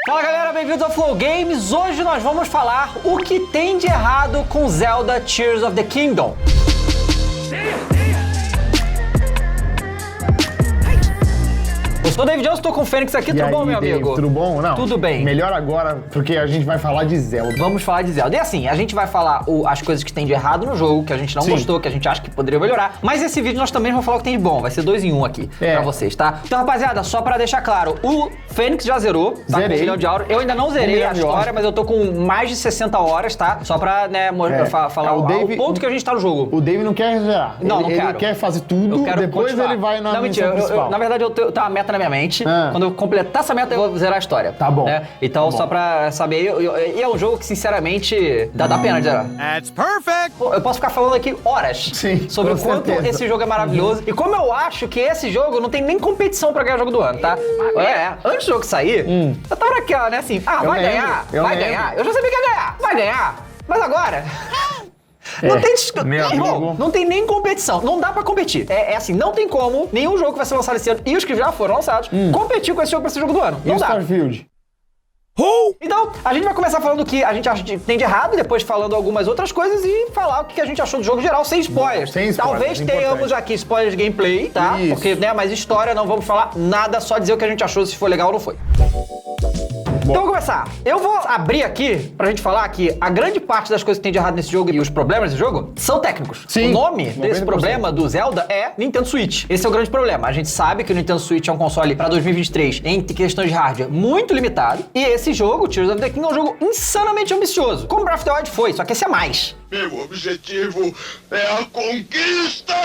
Fala galera, bem-vindos ao Flow Games. Hoje nós vamos falar o que tem de errado com Zelda Tears of the Kingdom. Eu sou o David Jones, tô com o Fênix aqui, tudo bom, meu amigo? Tudo bom? Não. Tudo bem. Melhor agora, porque a gente vai falar de Zelda. Vamos falar de Zelda. E assim, a gente vai falar as coisas que tem de errado no jogo, que a gente não gostou, que a gente acha que poderia melhorar. Mas esse vídeo nós também vamos falar o que tem de bom. Vai ser 2 em 1 aqui pra vocês, tá? Então, rapaziada, só pra deixar claro, o Fênix já zerou, tá? Zerei. Com 1 milhão de horas. Eu ainda não zerei a história, mas eu tô com mais de 60 horas, tá? Só pra, né, falar o ponto que a gente tá no jogo. O David não quer zerar. Não quero. Ele quer fazer tudo, depois continuar. ele vai na Não, mentira. principal. Na verdade, eu tenho uma meta na minha mente. Quando eu completar essa meta, eu vou zerar a história. Tá bom. Né? Então, só pra saber, e é um jogo que, sinceramente, dá pena de zerar. That's perfect! Eu posso ficar falando aqui horas sobre o quanto esse jogo é maravilhoso. E como eu acho que esse jogo não tem nem competição pra ganhar jogo do ano, tá? Antes do jogo sair, eu tava naquela, né, assim, vai ganhar. Eu já sabia que ia ganhar. Vai ganhar. Mas agora... Não tem irmão, não tem nem competição. Não dá pra competir. É assim, não tem como nenhum jogo que vai ser lançado esse ano e os que já foram lançados competir com esse jogo pra ser jogo do ano. Não e dá. Starfield? Então, a gente vai começar falando o que a gente acha que tem de errado, depois falando algumas outras coisas e falar o que a gente achou do jogo geral, sem spoilers. Sem spoilers. Talvez tenhamos aqui spoilers de gameplay, tá? Isso. Porque, né, mas história não vamos falar nada, só dizer o que a gente achou, se foi legal ou não foi. Então vamos começar. Eu vou abrir aqui pra gente falar que a grande parte das coisas que tem de errado nesse jogo e os problemas desse jogo são técnicos. Sim, O nome desse 90%. problema do Zelda é Nintendo Switch. Esse é o grande problema. A gente sabe que o Nintendo Switch é um console pra 2023 em questões de hardware muito limitado. E esse jogo, Tears of the Kingdom, é um jogo insanamente ambicioso. Como Breath of the Wild foi, só que esse é mais. Meu objetivo é a conquista!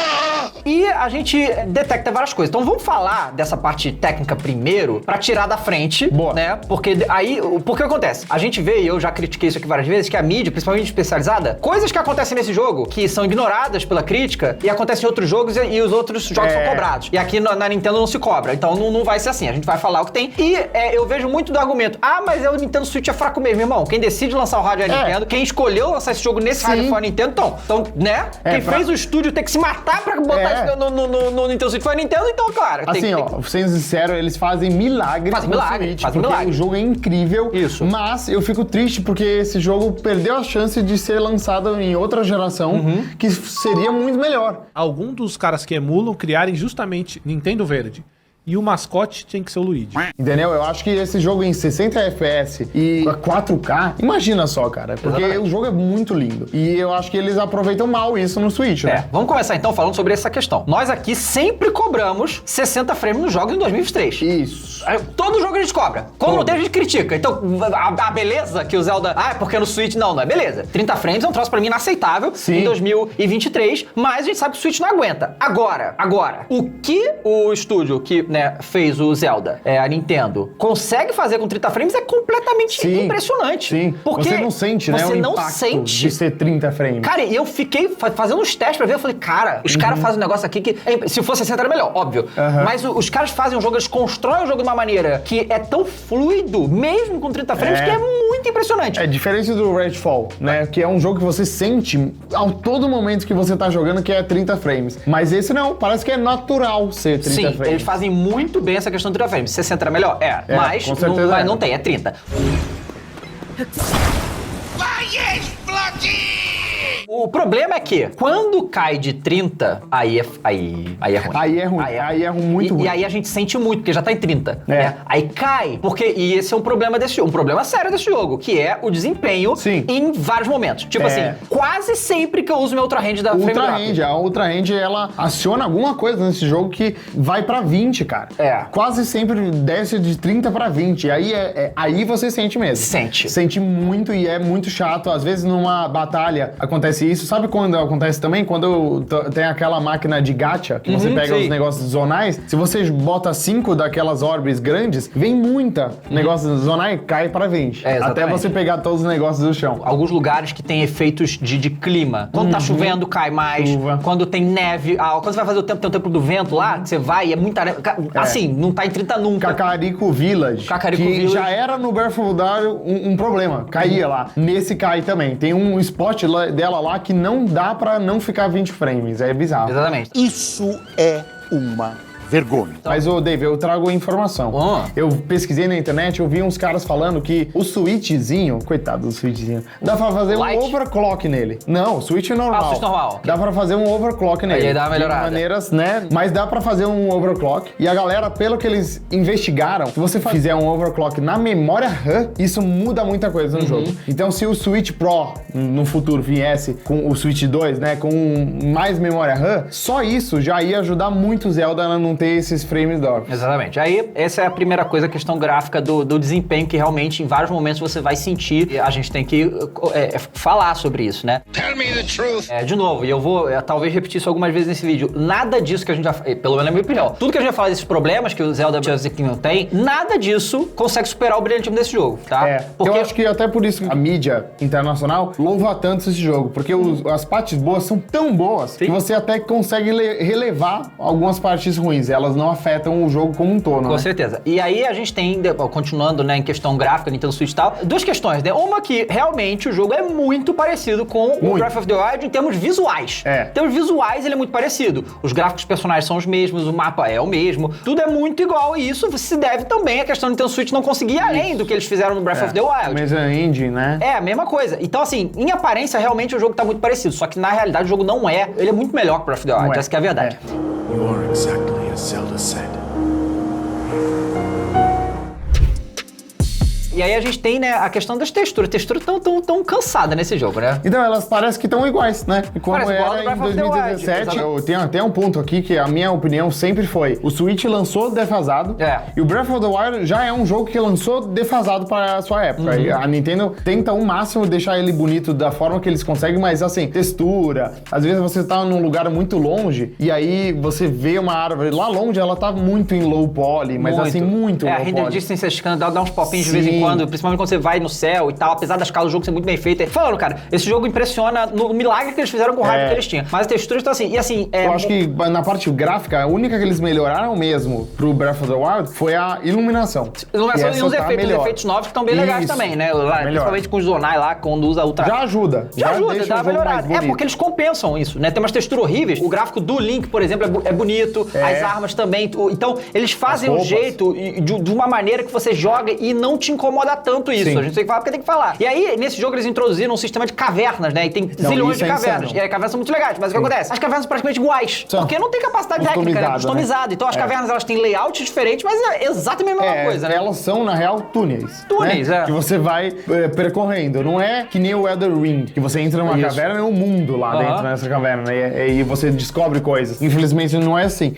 E a gente detecta várias coisas. Então vamos falar dessa parte técnica primeiro, pra tirar da frente, né? Porque aí, o que acontece? A gente vê, e eu já critiquei isso aqui várias vezes, que a mídia, principalmente especializada, coisas que acontecem nesse jogo, que são ignoradas pela crítica, e acontecem em outros jogos e os outros jogos são cobrados. E aqui na Nintendo não se cobra. Então não vai ser assim. A gente vai falar o que tem. E eu vejo muito do argumento, mas o Nintendo Switch é fraco mesmo, irmão. Quem decide lançar o hardware é a Nintendo. Quem escolheu lançar esse jogo nesse hardware foi a Nintendo. Então, né? Quem fez o estúdio ter que se matar pra botar isso no Nintendo Switch foi a Nintendo, então, claro. Assim, sendo sincero, eles fazem milagres no Switch, porque o jogo é incrível. Isso. Mas eu fico triste porque esse jogo perdeu a chance de ser lançado em outra geração, que seria muito melhor. Alguns dos caras que emulam criarem justamente Nintendo Verde. E o mascote tinha que ser o Luigi. Entendeu? Eu acho que esse jogo em 60 FPS e 4K, imagina só, cara. Porque o jogo é muito lindo. E eu acho que eles aproveitam mal isso no Switch, né? Vamos começar então falando sobre essa questão. Nós aqui sempre cobramos 60 frames nos jogos em 2023. Isso. Todo jogo a gente cobra. Quando não tem, a gente critica. Então, a beleza que o Zelda... é porque no Switch... Não é beleza. 30 frames é um troço pra mim inaceitável em 2023, mas a gente sabe que o Switch não aguenta. Agora, o que o estúdio que, né, fez o Zelda, a Nintendo, consegue fazer com 30 frames é completamente impressionante. Sim, porque você não sente, né, você o não impacto sente de ser 30 frames. Cara, e eu fiquei fazendo uns testes pra ver, eu falei, cara, os caras fazem um negócio aqui que... se fosse 60 era melhor, óbvio. Mas os caras fazem um jogo, eles constroem o jogo de uma maneira que é tão fluido, mesmo com 30 frames, que é muito impressionante. É diferente do Redfall, né? Que é um jogo que você sente a todo momento que você tá jogando que é 30 frames. Mas esse não, parece que é natural ser 30 frames. Sim, eles fazem muito bem essa questão de 30 frames. 60 era melhor? Mas não tem, é 30. Vai explodir! O problema é que, quando cai de 30, aí é ruim. Aí é ruim, muito ruim. E aí a gente sente muito, porque já tá em 30. Né? Aí cai, e esse é um problema desse jogo, um problema sério desse jogo, que é o desempenho em vários momentos. Tipo assim, quase sempre que eu uso meu Ultra Range da Frame Drop. A Ultra Range, ela aciona alguma coisa nesse jogo que vai pra 20, cara. Quase sempre desce de 30 pra 20. Aí você sente mesmo. Sente muito e é muito chato. Às vezes numa batalha acontece isso. Sabe quando acontece também? Quando tem aquela máquina de gacha, que você pega os negócios zonais, se você bota 5 daquelas orbes grandes, vem muita negócio zonal e cai pra 20. Até você pegar todos os negócios do chão. Alguns lugares que tem efeitos de clima. Quando tá chovendo, cai mais. Quando tem neve. Quando você vai fazer tem o tempo do vento lá, que você vai e é muita neve. Assim, não tá em 30 nunca. Kakariko Village. Que já era no Breath of the Wild um problema. Caía lá. Nesse cai também. Tem um spot dela lá que não dá pra não ficar 20 frames. É bizarro. Exatamente. Isso é uma vergonha. Mas, Dave, eu trago informação. Eu pesquisei na internet, eu vi uns caras falando que o switchzinho, coitado do switchzinho, dá pra fazer um overclock nele. Não, o switch normal. switch normal. Dá pra fazer um overclock nele. Aí dá uma melhorada. De maneiras, né? Mas dá pra fazer um overclock. E a galera, pelo que eles investigaram, se você fizer um overclock na memória RAM, isso muda muita coisa no jogo. Então, se o Switch Pro, no futuro, viesse com o Switch 2, né? Com mais memória RAM, só isso já ia ajudar muito o Zelda a não ter esses frames drops. Exatamente. Aí, essa é a primeira coisa, a questão gráfica do desempenho, que realmente, em vários momentos, você vai sentir. E a gente tem que falar sobre isso, né? Tell me the truth. De novo, e eu vou talvez repetir isso algumas vezes nesse vídeo, nada disso que a gente já... Pelo menos na minha opinião. Tudo que a gente vai falar desses problemas que o Zelda Tears of the Kingdom tem, nada disso consegue superar o brilhantismo desse jogo, tá? Porque eu acho que até por isso a mídia internacional louva tanto esse jogo, porque as partes boas são tão boas que você até consegue relevar algumas partes ruins. Elas não afetam o jogo como um todo, Com certeza. E aí a gente tem, continuando, né, em questão gráfica, Nintendo Switch e tal, duas questões, né? Uma que realmente o jogo é muito parecido com o Breath of the Wild em termos visuais. Em termos visuais, ele é muito parecido. Os gráficos dos personagens são os mesmos, o mapa é o mesmo, tudo é muito igual, e isso se deve também à questão do Nintendo Switch não conseguir ir além do que eles fizeram no Breath of the Wild. Mas a engine, né? É, a mesma coisa. Então, assim, em aparência, realmente o jogo tá muito parecido, só que na realidade o jogo não é. Ele é muito melhor que o Breath of the Wild, essa que é a verdade. You are exactly as Zelda said. E aí a gente tem, né, a questão das texturas. As texturas tão cansadas nesse jogo, né? Então, elas parecem que estão iguais, né? E como Parece igual era ao em Breath of the Wild, 2017, eu tenho até um ponto aqui que a minha opinião sempre foi: o Switch lançou defasado, e o Breath of the Wild já é um jogo que lançou defasado para a sua época. E a Nintendo tenta ao máximo deixar ele bonito da forma que eles conseguem, mas assim, textura. Às vezes você tá num lugar muito longe e aí você vê uma árvore lá longe, ela tá muito em low poly, mas assim, muito low a poly. render distance dá uns popinhos de vez em quando, principalmente quando você vai no céu e tal, apesar das escala do jogo ser muito bem feita. Falando, cara, esse jogo impressiona no milagre que eles fizeram com o hardware que eles tinham. Mas as texturas estão assim, e assim... Eu acho que na parte gráfica, a única que eles melhoraram mesmo pro Breath of the Wild foi a iluminação. Iluminação e os efeitos novos que estão bem legais também, né? Principalmente com os zonai lá, quando usa ultra... Já ajuda, dá uma melhorada. É porque eles compensam isso, né? Tem umas texturas horríveis. O gráfico do Link, por exemplo, é bonito. As armas também. Então, eles fazem um jeito de uma maneira que você joga e não te incomoda tanto isso. A gente tem que falar porque tem que falar. E aí, nesse jogo, eles introduziram um sistema de cavernas, né? E tem zilhões de cavernas. E aí, cavernas são muito legais. Mas o que acontece? As cavernas são praticamente iguais. Porque não tem capacidade técnica, né? Customizada. Então, as cavernas, elas têm layout diferente, mas é exatamente a mesma coisa, né? Elas são, na real, túneis. Túneis, né? Que você vai percorrendo. Não é que nem o Elden Ring, que você entra numa caverna e é um mundo lá dentro nessa caverna. E você descobre coisas. Infelizmente, não é assim.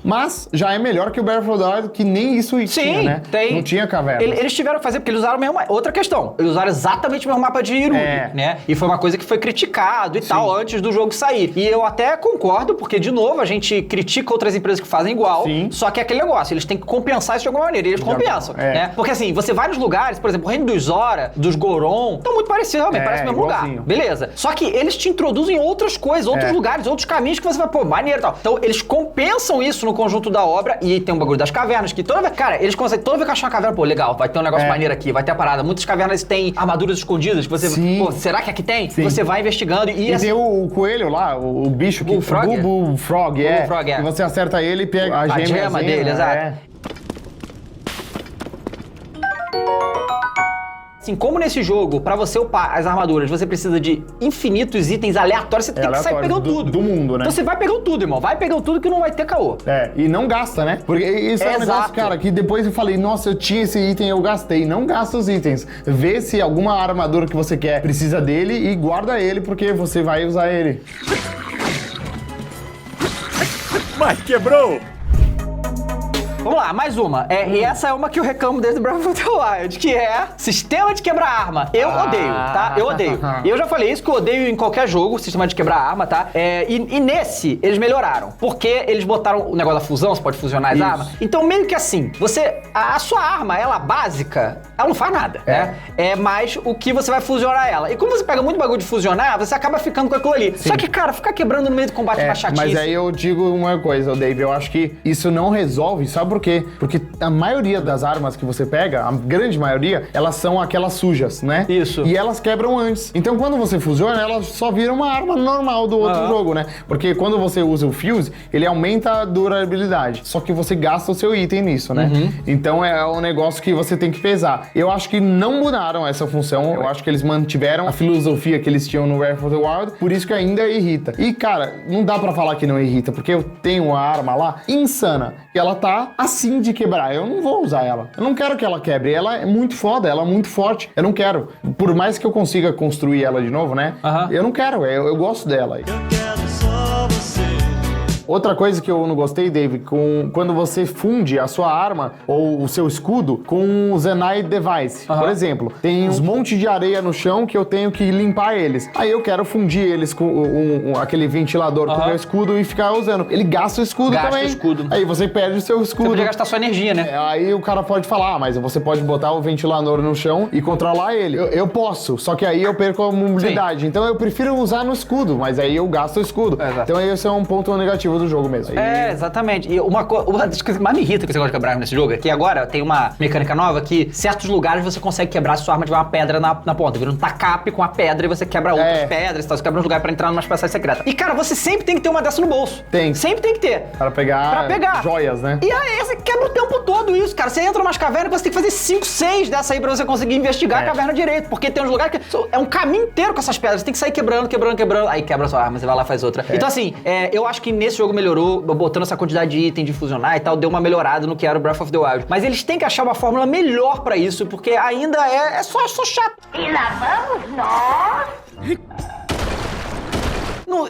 Mas já é melhor que o Breath of the Wild, que nem isso tinha, né? Tem. Não tinha caverna. Eles tiveram que fazer, porque eles usaram o mesmo... Outra questão. Eles usaram exatamente o mesmo mapa de Hyrule, né? E foi uma coisa que foi criticado e tal, antes do jogo sair. E eu até concordo, porque, de novo, a gente critica outras empresas que fazem igual, só que é aquele negócio, eles têm que compensar isso de alguma maneira, e eles compensam, né? Porque, assim, você vai nos lugares, por exemplo, o Reino dos Zora, dos Goron, estão muito parecidos, realmente, parece o mesmo lugar. Beleza. Só que eles te introduzem outras coisas, outros lugares, outros caminhos que você vai, pô, maneiro e tal. Então, eles compensam isso no conjunto da obra, e tem um bagulho das cavernas, que toda vez, cara, eles conseguem, toda vez que achar uma caverna, pô, legal, vai ter um negócio maneiro aqui, vai ter a parada. Muitas cavernas têm armaduras escondidas, que você, pô, será que aqui tem? Você vai investigando e tem o coelho lá, o bicho, o Frog? O Bullfrog, que você acerta ele e pega a gema dele, exato. Assim, como nesse jogo, pra você upar as armaduras, você precisa de infinitos itens aleatórios, você tem que sair pegando tudo. Do mundo, né? Então você vai pegando tudo, irmão. Vai pegando tudo que não vai ter caô. E não gasta, né? Porque isso é um negócio, cara, que depois eu falei, nossa, eu tinha esse item, eu gastei. Não gasta os itens. Vê se alguma armadura que você quer precisa dele e guarda ele, porque você vai usar ele. Mas quebrou! Vamos lá, mais uma. E essa é uma que eu reclamo desde o Breath of the Wild, que é sistema de quebrar arma. Eu odeio, tá? Eu odeio. E eu já falei isso, que eu odeio em qualquer jogo, sistema de quebrar arma, tá? E nesse, eles melhoraram. Porque eles botaram o negócio da fusão, você pode fusionar as armas. Então, meio que assim, a sua arma, ela básica, ela não faz nada, né? É mais o que você vai fusionar ela. E como você pega muito bagulho de fusionar, você acaba ficando com aquilo ali. Só que, cara, ficar quebrando no meio do combate é uma chatice. Mas aí eu digo uma coisa, Dave, eu acho que isso não resolve, sabe por quê? Porque a maioria das armas que você pega, a grande maioria, elas são aquelas sujas, né? Isso. E elas quebram antes. Então quando você fusiona, elas só viram uma arma normal do outro jogo, né? Porque quando você usa o Fuse, ele aumenta a durabilidade. Só que você gasta o seu item nisso, né? Então é um negócio que você tem que pesar. Eu acho que não mudaram essa função. Eu acho que eles mantiveram a filosofia que eles tinham no Breath of the Wild. Por isso que ainda irrita. E, cara, não dá pra falar que não irrita, porque eu tenho uma arma lá insana. E ela tá assim de quebrar. Eu não vou usar ela. Eu não quero que ela quebre. Ela é muito foda, ela é muito forte. Eu não quero. Por mais que eu consiga construir ela de novo, né? Eu não quero. Eu gosto dela. Eu quero só você. Outra coisa que eu não gostei, Dave, quando você funde a sua arma ou o seu escudo com o Zenai Device. Por exemplo, tem uns montes de areia no chão que eu tenho que limpar eles. Aí eu quero fundir eles com aquele ventilador com o meu escudo e ficar usando. Ele gasta o escudo também. Gasta o escudo. Aí você perde o seu escudo. Você podia gastar sua energia, né? Aí o cara pode falar, mas você pode botar o ventilador no chão e controlar ele. Eu posso, só que aí eu perco a mobilidade. Sim. Então eu prefiro usar no escudo, mas aí eu gasto o escudo. Então esse é um ponto negativo do jogo mesmo. Exatamente. E uma das coisas que mais me irrita que você gosta de quebrar nesse jogo é que agora tem uma mecânica nova que certos lugares você consegue quebrar se sua arma tiver uma pedra na ponta. Vira um tacape com a pedra e você quebra outras pedras e tal. Você quebra um lugar pra entrar numa passagem secreta. E, cara, você sempre tem que ter uma dessa no bolso. Tem. Sempre tem que ter. Pra pegar joias, né? E aí você quebra o tempo todo isso, cara. Você entra numas cavernas e você tem que fazer 5, 6 dessa aí pra você conseguir investigar a caverna direito. Porque tem uns lugares que é um caminho inteiro com essas pedras. Você tem que sair quebrando. Aí quebra a sua arma, você vai lá e faz outra. Então, assim, eu acho que nesse jogo melhorou, botando essa quantidade de item, de fusionar e tal, deu uma melhorada no que era o Breath of the Wild. Mas eles têm que achar uma fórmula melhor pra isso, porque ainda é só chato. E lá vamos nós!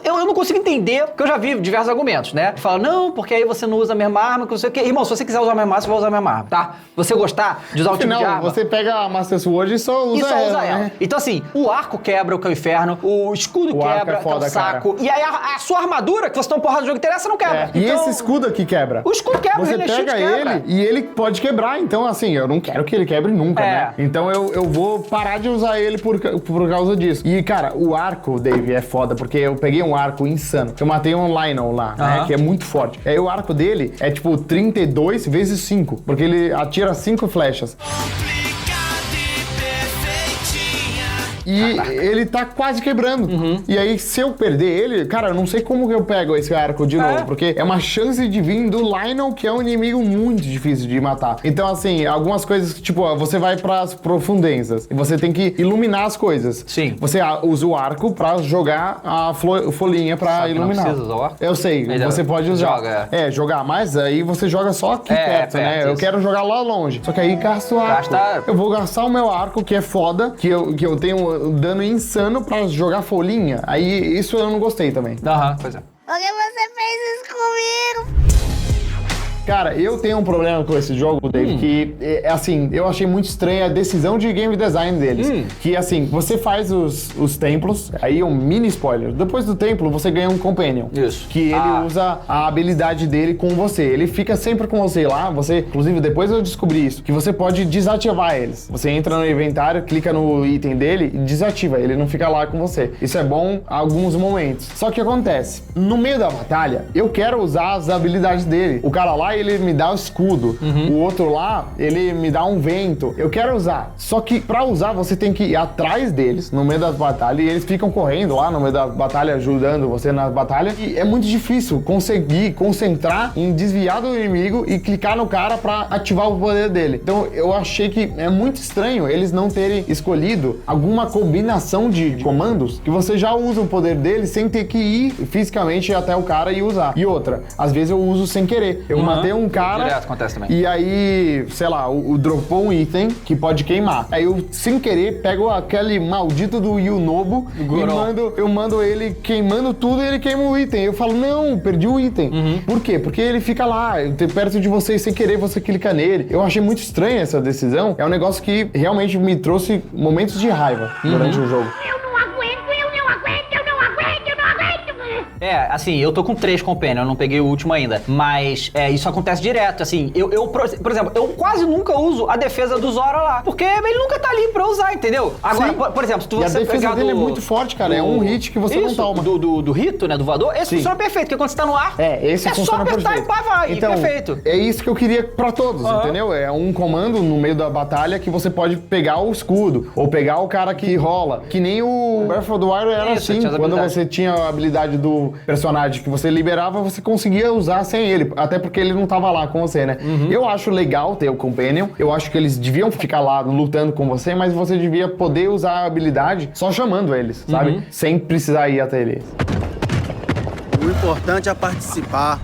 Eu não consigo entender, porque eu já vi diversos argumentos, né? Fala, não, porque aí você não usa a mesma arma, que não sei o quê. Irmão, se você quiser usar a mesma arma, você vai usar a mesma arma, tá? Você gostar de usar o tipo de arma... você pega a Master Sword e só usa ela, né? Então, assim, o arco quebra, que é o inferno, o escudo quebra, que é o saco, e aí a sua armadura, que você toma porrada do jogo inteiro, essa não quebra. E esse escudo aqui quebra. O escudo quebra, você pega ele e ele pode quebrar. Então, assim, eu não quero que ele quebre nunca, né? Então, eu vou parar de usar ele por causa disso. E, cara, o arco, Dave, é foda, porque eu peguei um arco insano. Eu matei um Lionel lá, né? Que é muito forte. Aí o arco dele é tipo 32 vezes 5, porque ele atira 5 flechas. E ele tá quase quebrando. E aí, se eu perder ele, cara, eu não sei como que eu pego esse arco de novo, porque é uma chance de vir do Lionel, que é um inimigo muito difícil de matar. Então, assim, algumas coisas, tipo, você vai pras profundezas e você tem que iluminar as coisas. Sim. Você usa o arco pra jogar a folhinha pra iluminar. Não precisa usar o arco? Eu sei, você pode usar. Jogar, mas aí você joga só aqui perto, né? Isso. Eu quero jogar lá longe. Só que aí gasto o arco. Eu vou gastar o meu arco, que é foda, que eu tenho dano insano pra jogar folhinha. Aí isso eu não gostei também. Pois é. Por que você fez isso comigo? Cara, eu tenho um problema com esse jogo, Dave, que, assim, eu achei muito estranha a decisão de game design deles. Que, assim, você faz os templos, aí um mini spoiler. Depois do templo, você ganha um companion. Isso. Que ele usa a habilidade dele com você. Ele fica sempre com você lá. Você, inclusive, depois eu descobri isso, que você pode desativar eles. Você entra no inventário, clica no item dele e desativa. Ele não fica lá com você. Isso é bom em alguns momentos. Só que acontece, no meio da batalha, eu quero usar as habilidades dele. O cara lá, ele me dá o escudo. O outro lá, ele me dá um vento. Eu quero usar. Só que pra usar, você tem que ir atrás deles, no meio das batalhas, e eles ficam correndo lá no meio da batalha, ajudando você na batalha. E é muito difícil conseguir concentrar em desviar do inimigo e clicar no cara pra ativar o poder dele. Então, eu achei que é muito estranho eles não terem escolhido alguma combinação de comandos que você já usa o poder dele sem ter que ir fisicamente até o cara e usar. E outra, às vezes eu uso sem querer. Eu matei um cara. Direto, acontece também. E aí, sei lá, o dropou um item que pode queimar. Aí eu, sem querer, pego aquele maldito do Yunobo e eu mando ele queimando tudo e ele queima o item. Eu falo, não, perdi o item. Por quê? Porque ele fica lá, perto de você e sem querer você clica nele. Eu achei muito estranha essa decisão. É um negócio que realmente me trouxe momentos de raiva durante o jogo. Eu não aguento. Assim, eu tô com 3 Companion, eu não peguei o último ainda. Mas isso acontece direto, assim. Por exemplo, eu quase nunca uso a defesa do Zora lá. Porque ele nunca tá ali pra usar, entendeu? Agora, por exemplo, se tu você pegar. A defesa dele é muito forte, cara. É um hit que você não toma. Do rito, né? Do voador. Esse funciona perfeito, porque quando você tá no ar. Esse funciona perfeito. É só apertar e pá, vai. Então, perfeito. É isso que eu queria pra todos, entendeu? É um comando no meio da batalha que você pode pegar o escudo. Ou pegar o cara que rola. Que nem o Breath of the Wild era assim. Quando você tinha a habilidade do personagem que você liberava, você conseguia usar sem ele. Até porque ele não tava lá com você, né? Eu acho legal ter o Companion. Eu acho que eles deviam ficar lá lutando com você, mas você devia poder usar a habilidade só chamando eles, sabe? Sem precisar ir até eles. O importante é participar.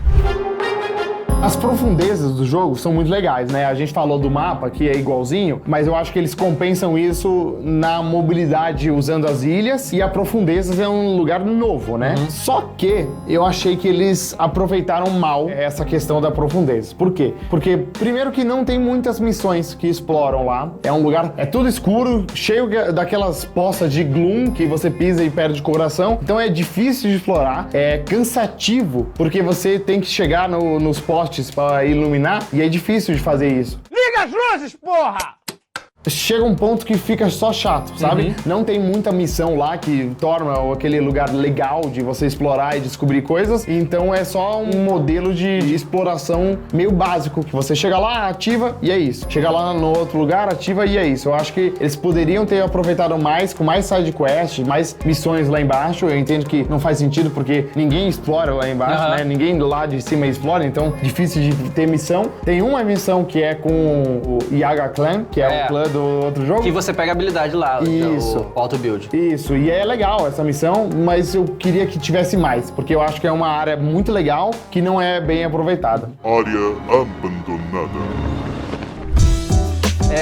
As profundezas do jogo são muito legais, né? A gente falou do mapa, que é igualzinho, mas eu acho que eles compensam isso na mobilidade usando as ilhas, e a profundezas é um lugar novo, né? Só que eu achei que eles aproveitaram mal essa questão da profundeza. Por quê? Porque, primeiro, que não tem muitas missões que exploram lá. É um lugar, é tudo escuro, cheio daquelas poças de gloom que você pisa e perde o coração. Então é difícil de explorar, é cansativo, porque você tem que chegar nos postes para iluminar, e é difícil de fazer isso. Liga as luzes, porra! Chega um ponto que fica só chato, sabe? Não tem muita missão lá que torna aquele lugar legal de você explorar e descobrir coisas. Então é só um modelo de exploração meio básico, que você chega lá, ativa e é isso. Chega lá no outro lugar, ativa e é isso. Eu acho que eles poderiam ter aproveitado mais, com mais side quest, mais missões lá embaixo. Eu entendo que não faz sentido porque ninguém explora lá embaixo, né? Ninguém do lado de cima explora, então difícil de ter missão. Tem uma missão que é com o Yaga Clan, que é o clã do outro jogo. Que você pega a habilidade lá, isso. O auto-build. Isso, e é legal essa missão, mas eu queria que tivesse mais, porque eu acho que é uma área muito legal que não é bem aproveitada. Área abandonada.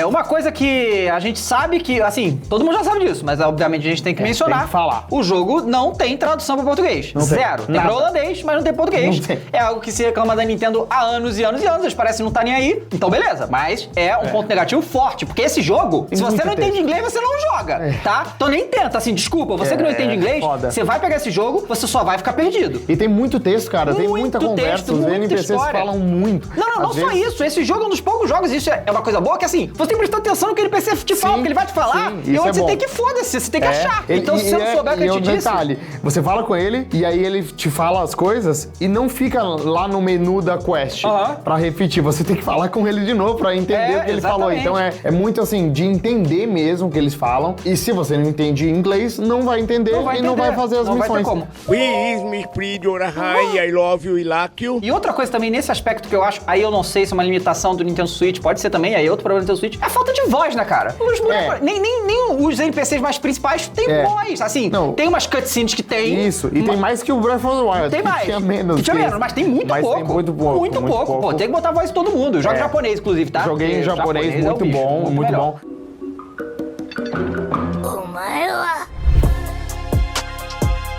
Uma coisa que a gente sabe que, assim, todo mundo já sabe disso, mas obviamente a gente tem que mencionar. Tem que falar. O jogo não tem tradução para português. Não Zero. Tem para holandês, mas não tem português. Não tem. É algo que se reclama da Nintendo há anos e anos e anos. Eles parecem não estar nem aí. Então, beleza. Mas é um ponto negativo forte, porque esse jogo, se você não entende inglês, você não joga, tá? Então nem tenta, assim, desculpa. Você que não entende inglês, você vai pegar esse jogo, você só vai ficar perdido. E tem muito texto, cara. Tem muita conversa. Os NPCs falam muito. Não só isso. Esse jogo é um dos poucos jogos, isso é uma coisa boa, que assim, você tem que prestar atenção no que ele NPC te fala, porque ele vai te falar, e onde você tem que foda-se, você tem que achar. Então, se você não souber o que ele te disse... Detalhe, você fala com ele, e aí ele te fala as coisas, e não fica lá no menu da quest pra repetir. Você tem que falar com ele de novo pra entender o que ele falou. Então, é muito assim, de entender mesmo o que eles falam. E se você não entende inglês, não vai entender e não vai fazer as missões. Vai ter como. Please, me speed your high, I love you, I like you. E outra coisa também, nesse aspecto que eu acho, aí eu não sei se é uma limitação do Nintendo Switch, pode ser também, aí outro problema do Nintendo Switch, é a falta de voz, né, cara? Nem os NPCs mais principais têm voz. Assim, tem umas cutscenes que tem. Isso, e tem mais que o Breath of the Wild. Tem mais. Tinha menos. Mas tem muito pouco. Tem muito pouco. Muito pouco. Pô, tem que botar a voz de todo mundo. Joga japonês, inclusive, tá? Joguei em japonês, muito bom, muito bom.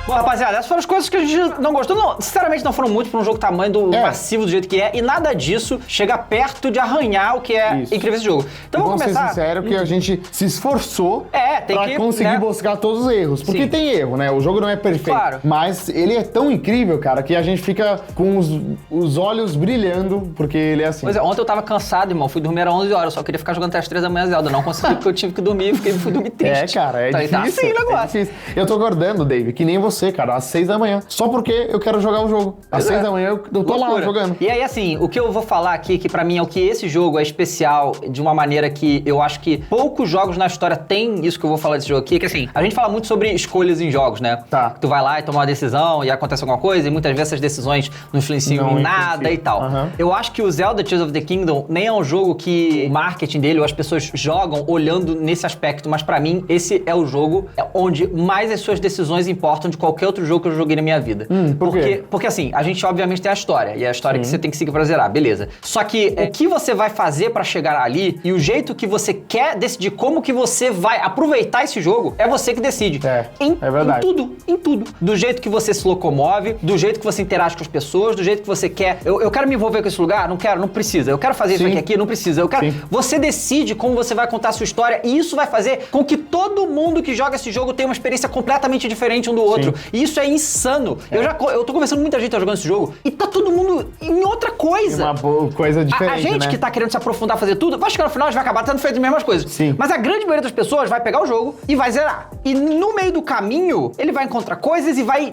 Bom, rapaziada, essas foram as coisas que a gente não gostou. Não, sinceramente, não foram muito pra um jogo tamanho massivo do jeito que é. E nada disso chega perto de arranhar o que é incrível esse jogo. Então vamos começar... ser sincero que a gente se esforçou pra conseguir buscar todos os erros. Porque tem erro, né? O jogo não é perfeito. Claro. Mas ele é tão incrível, cara, que a gente fica com os olhos brilhando, porque ele é assim. Pois é, ontem eu tava cansado, irmão. Fui dormir às 11 horas. Eu só queria ficar jogando até as 3 da manhã Zelda. Não consegui porque eu tive que dormir. Fui dormir triste. Cara, é difícil. Tá assim o negócio. Difícil. Eu tô acordando, Dave, que nem você, cara, às 6 da manhã. Só porque eu quero jogar o jogo. Às 6 da manhã eu tô lá jogando. E aí, assim, o que eu vou falar aqui, que pra mim é o que esse jogo é especial de uma maneira que eu acho que poucos jogos na história têm isso que eu vou falar desse jogo aqui, que assim, a gente fala muito sobre escolhas em jogos, né? Tá. Tu vai lá e toma uma decisão e acontece alguma coisa, e muitas vezes essas decisões não influenciam em nada e tal. Eu acho que o Zelda Tears of the Kingdom nem é um jogo que o marketing dele ou as pessoas jogam olhando nesse aspecto, mas pra mim esse é o jogo onde mais as suas decisões importam de qualquer outro jogo que eu joguei na minha vida. Por quê? Porque assim, a gente obviamente tem a história, e é a história que você tem que seguir pra zerar, beleza. Só que o que você vai fazer pra chegar ali e o jeito que você quer decidir como que você vai aproveitar esse jogo, é você que decide. É verdade. Em tudo. Do jeito que você se locomove, do jeito que você interage com as pessoas, do jeito que você quer. Eu quero me envolver com esse lugar? Não quero, não precisa. Eu quero fazer isso aqui, não precisa. Eu quero... Você decide como você vai contar a sua história, e isso vai fazer com que todo mundo que joga esse jogo tenha uma experiência completamente diferente um do outro. E isso é insano. Eu tô conversando com muita gente que tá jogando esse jogo e tá todo mundo em outra coisa. Uma coisa diferente, a gente né? que tá querendo se aprofundar, fazer tudo, vai chegar no final, a gente vai acabar tendo feito as mesmas coisas. Sim. Mas a grande maioria das pessoas vai pegar o jogo e vai zerar. E no meio do caminho, ele vai encontrar coisas e vai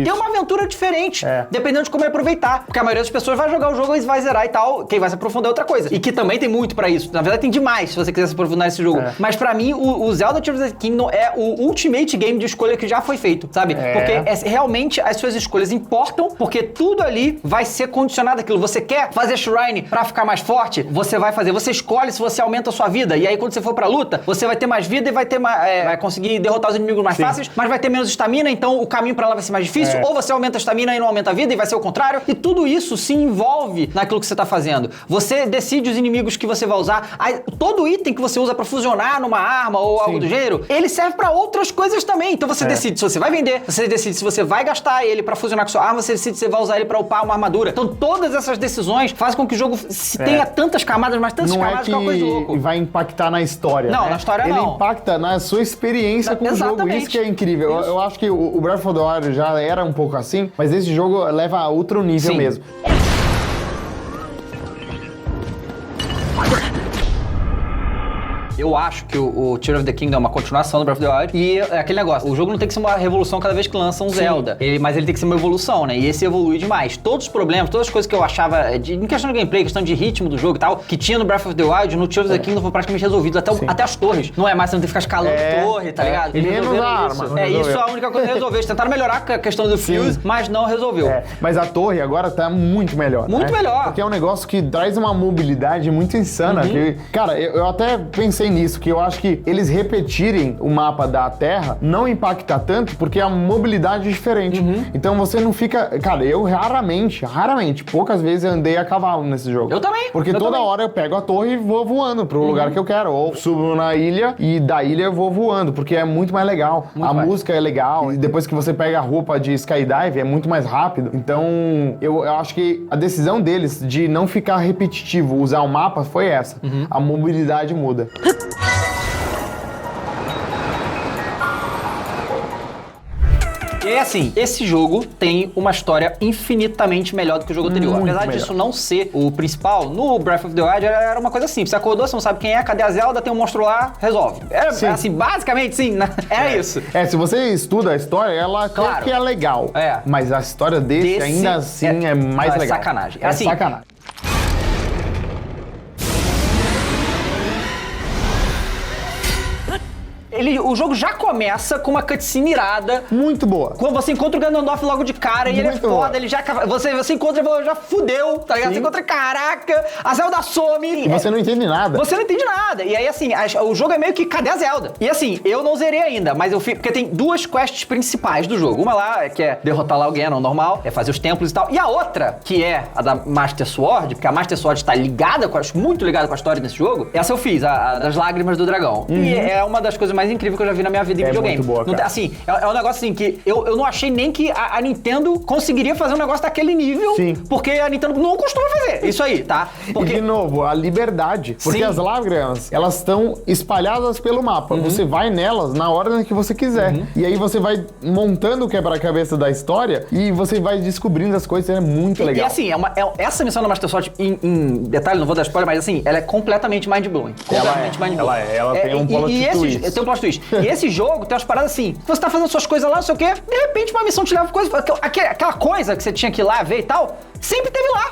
ter uma aventura diferente, dependendo de como ele aproveitar. Porque a maioria das pessoas vai jogar o jogo e vai zerar e tal, quem vai se aprofundar é outra coisa. E que também tem muito pra isso. Na verdade, tem demais se você quiser se aprofundar nesse jogo. Mas pra mim, o Zelda Tears of the Kingdom é o ultimate game de escolha que já foi feito, sabe? Porque realmente as suas escolhas importam, porque tudo ali vai ser condicionado àquilo. Você quer fazer shrine pra ficar mais forte? Você vai fazer. Você escolhe se você aumenta a sua vida. E aí, quando você for pra luta, você vai ter mais vida e vai ter vai conseguir derrotar os inimigos mais fáceis, mas vai ter menos estamina, então o caminho pra lá vai ser mais difícil. Ou você aumenta a estamina e não aumenta a vida, e vai ser o contrário. E tudo isso se envolve naquilo que você tá fazendo. Você decide os inimigos que você vai usar. Aí, todo item que você usa pra fusionar numa arma ou algo do gênero, ele serve pra outras coisas também. Então você decide se você vai vender, você decide se você vai gastar ele pra fusionar com sua arma, você decide se você vai usar ele pra upar uma armadura. Então todas essas decisões fazem com que o jogo tenha tantas camadas, mas tantas camadas que é uma coisa de louco. Não vai impactar na história, Não, né? na história ele não. Ele impacta na sua experiência com o jogo. Isso que é incrível. Eu acho que o Breath of the Wild já era um pouco assim, mas esse jogo leva a outro nível mesmo. Eu acho que o Tears of the Kingdom é uma continuação do Breath of the Wild. E é aquele negócio, o jogo não tem que ser uma revolução cada vez que lança um Zelda. Mas ele tem que ser uma evolução, né? E esse evolui demais. Todos os problemas, todas as coisas que eu achava, em questão de gameplay, questão de ritmo do jogo e tal, que tinha no Breath of the Wild, no Tears of the Kingdom foram praticamente resolvidos. Até as torres. Não é mais você não ter que ficar escalando torre, tá ligado? Eles menos a arma. Isso é a única coisa que resolveu. Eles tentaram melhorar a questão do Fuse, mas não resolveu. Mas a torre agora tá muito melhor. Muito melhor. Porque é um negócio que traz uma mobilidade muito insana. Que, cara, eu até pensei nisso, que eu acho que eles repetirem o mapa da Terra não impacta tanto, porque a mobilidade é diferente. Então você não fica... Cara, eu raramente, poucas vezes eu andei a cavalo nesse jogo. Eu também. Porque toda hora eu pego a torre e vou voando pro lugar que eu quero. Ou subo na ilha e da ilha eu vou voando, porque é muito mais legal. A música é legal. E depois que você pega a roupa de skydive, é muito mais rápido. Então, eu acho que a decisão deles de não ficar repetitivo usar o mapa foi essa. A mobilidade muda. E é assim, esse jogo tem uma história infinitamente melhor do que o jogo anterior. Apesar disso não ser o principal, no Breath of the Wild era uma coisa simples. Você acordou, você não sabe quem é, cadê a Zelda, tem um monstro lá, resolve. Era assim, basicamente, sim, era isso. Se você estuda a história, ela claro que é legal. Mas a história desse ainda assim é mais legal. Sacanagem. É sacanagem. O jogo já começa com uma cutscene irada. Muito boa. Quando você encontra o Ganondorf logo de cara e ele é foda, ele já... Você encontra e já fudeu, tá ligado? Você encontra, caraca, a Zelda some. E você não entende nada. Você não entende nada. E aí, assim, o jogo é meio que, cadê a Zelda? E assim, eu não zerei ainda, mas eu fico... Porque tem duas quests principais do jogo. Uma lá, que é derrotar lá o Ganon normal, é fazer os templos e tal. E a outra, que é a da Master Sword, porque a Master Sword tá ligada, muito ligada com a história desse jogo, essa eu fiz, a das lágrimas do dragão. E é uma das coisas mais incrível que eu já vi na minha vida em videogame. Muito boa, cara. Assim, é um negócio assim que eu não achei nem que a Nintendo conseguiria fazer um negócio daquele nível. Sim. Porque a Nintendo não costuma fazer isso aí, tá? Porque... E de novo, a liberdade. Porque as lágrimas, elas estão espalhadas pelo mapa. Você vai nelas na ordem que você quiser. E aí você vai montando o quebra-cabeça da história e você vai descobrindo as coisas. É muito legal. E assim, essa missão da Master Sword, em detalhe, não vou dar spoiler, mas assim, ela é completamente mind-blowing. Completamente mind-blowing. Ela tem um plot twist. Tem um plot twist. E esse jogo tem umas paradas assim, você tá fazendo suas coisas lá, não sei o quê, de repente uma missão te leva pra coisa, aquela coisa que você tinha que ir lá ver e tal, sempre teve lá.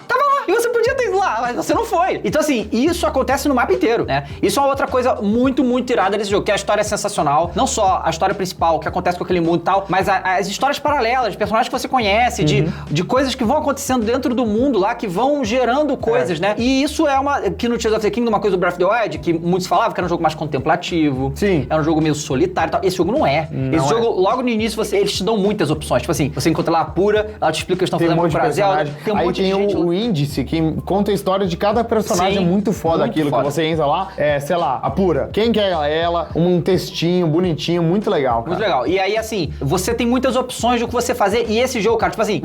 Tava lá. E você podia ter ido lá, mas você não foi. Então, assim, isso acontece no mapa inteiro, né? Isso é uma outra coisa muito, muito irada desse jogo, que a história é sensacional. Não só a história principal, o que acontece com aquele mundo e tal, mas as histórias paralelas, de personagens que você conhece, de coisas que vão acontecendo dentro do mundo lá, que vão gerando coisas, né? E isso é que no Tears of the Kingdom, uma coisa do Breath of the Wild, que muitos falavam que era um jogo mais contemplativo. Sim. Era um jogo meio solitário e tal. Esse jogo não é. Esse jogo, logo no início, eles te dão muitas opções. Tipo assim, você encontra lá a Pura, ela te explica o que estão fazendo com o Zelda. Aí tem o Índice, que conta a história de cada personagem Sim, é muito foda muito aquilo foda. que você entra lá. Sei lá, apura. Quem quer ela? Um textinho bonitinho, muito legal, cara. Muito legal. E aí, assim, você tem muitas opções do que você fazer. E esse jogo, cara, tipo assim,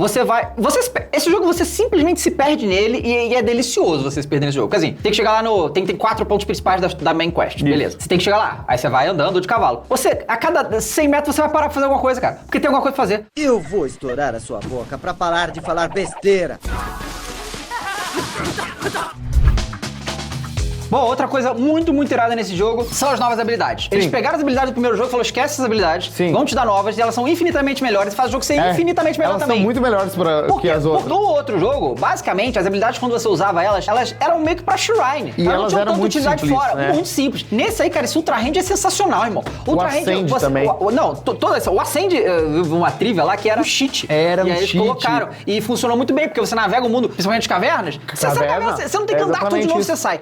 esse jogo você simplesmente se perde nele e é delicioso você se perder nesse jogo. Porque assim, tem que chegar lá no... Tem 4 pontos principais da main quest. Beleza. Você tem que chegar lá. Aí você vai andando de cavalo. A cada 100 metros você vai parar pra fazer alguma coisa, cara. Porque tem alguma coisa pra fazer. Eu vou estourar a sua boca pra parar de falar besteira. Bom, outra coisa muito, muito irada nesse jogo são as novas habilidades. Eles pegaram as habilidades do primeiro jogo e falaram, esquece essas habilidades, vão te dar novas e elas são infinitamente melhores e faz o jogo ser infinitamente melhor também. Elas são muito melhores que as outras. No outro jogo, basicamente, as habilidades quando você usava elas eram meio que pra shrine. E elas não tinham eram tanta muito utilidade simples, fora. né? Muito simples. Nesse aí, cara, esse Ultra Hand é sensacional, irmão. Ultra Hand, Ascend também. O Ascend, uma trivia lá que era um cheat. Era um e aí eles cheat. colocaram. E funcionou muito bem, porque você navega o mundo, principalmente as cavernas. Você não tem que andar tudo de novo, você sai.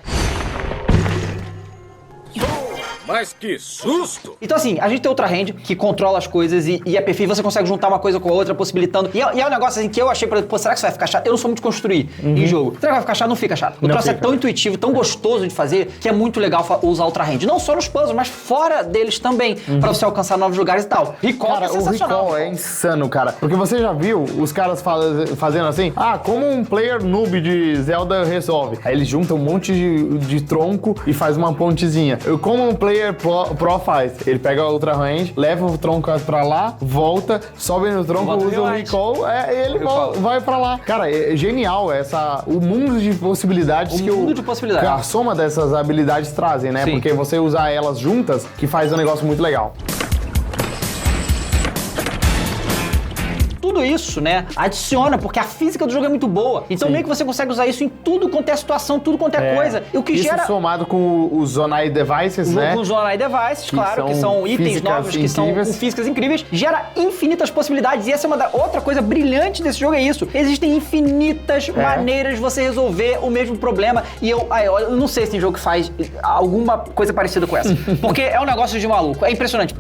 Mas que susto! Então assim, a gente tem Ultra Hand que controla as coisas e é perfeito, você consegue juntar uma coisa com a outra, possibilitando. E é um negócio assim que eu achei, por exemplo, será que isso vai ficar chato? Eu não sou muito de construir em jogo. Será que vai ficar chato? Não fica chato. O troço é tão intuitivo, tão gostoso de fazer, que é muito legal usar Ultra Hand. Não só nos puzzles, mas fora deles também, pra você alcançar novos lugares e tal. Recall cara, é sensacional. O Recall é insano, cara. Porque você já viu os caras fazendo assim, como um player noob de Zelda resolve. Aí eles juntam um monte de tronco e faz uma pontezinha. Como um player pro faz. Ele pega a Ultra Hand, leva o tronco pra lá, volta, sobe no tronco, usa o Recall, e ele vai pra lá. Cara, é genial o mundo de possibilidades que a soma dessas habilidades trazem, né? Sim. Porque você usar elas juntas, que faz um negócio muito legal. Tudo isso, né, adiciona, porque a física do jogo é muito boa. Então meio que você consegue usar isso em tudo quanto é situação, tudo quanto é coisa. E o que isso gera... somado com os Zonai Devices, né? Com os Zonai Devices, claro, que são itens novos, que são com físicas incríveis, gera infinitas possibilidades. E essa é outra coisa brilhante desse jogo, é isso. Existem infinitas maneiras de você resolver o mesmo problema. E eu não sei se tem jogo que faz alguma coisa parecida com essa. Porque é um negócio de maluco. É impressionante.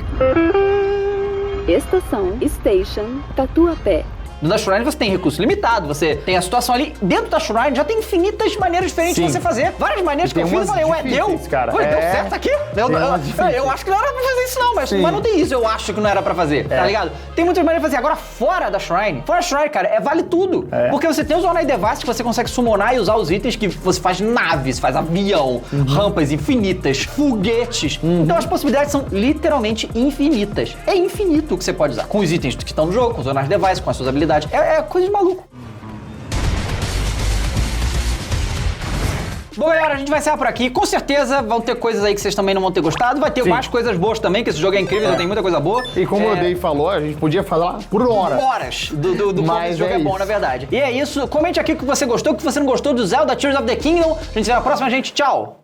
Estação, Station, Tatuapé. No da Shrine você tem recurso limitado, você tem a situação ali. Dentro da Shrine já tem infinitas maneiras diferentes de você fazer. Várias maneiras que eu fiz e falei, deu? Cara. Deu certo aqui? Eu acho que não era pra fazer isso não, mas não tem isso, eu acho que não era pra fazer, tá ligado? Tem muitas maneiras de fazer. Agora, fora da Shrine, cara, vale tudo. Porque você tem os Zonai Devices que você consegue summonar e usar os itens que você faz naves, faz avião, rampas infinitas, foguetes. Então as possibilidades são literalmente infinitas. É infinito o que você pode usar. Com os itens que estão no jogo, com os Zonai Devices, com as suas habilidades. É coisa de maluco. Bom, galera, a gente vai encerrar por aqui. Com certeza vão ter coisas aí que vocês também não vão ter gostado. Vai ter mais coisas boas também, que esse jogo é incrível, tem muita coisa boa. E como o Dave falou, a gente podia falar por horas do como esse jogo é bom, na verdade. E é isso. Comente aqui o que você gostou, o que você não gostou do Zelda Tears of the Kingdom. A gente se vê na próxima, gente. Tchau!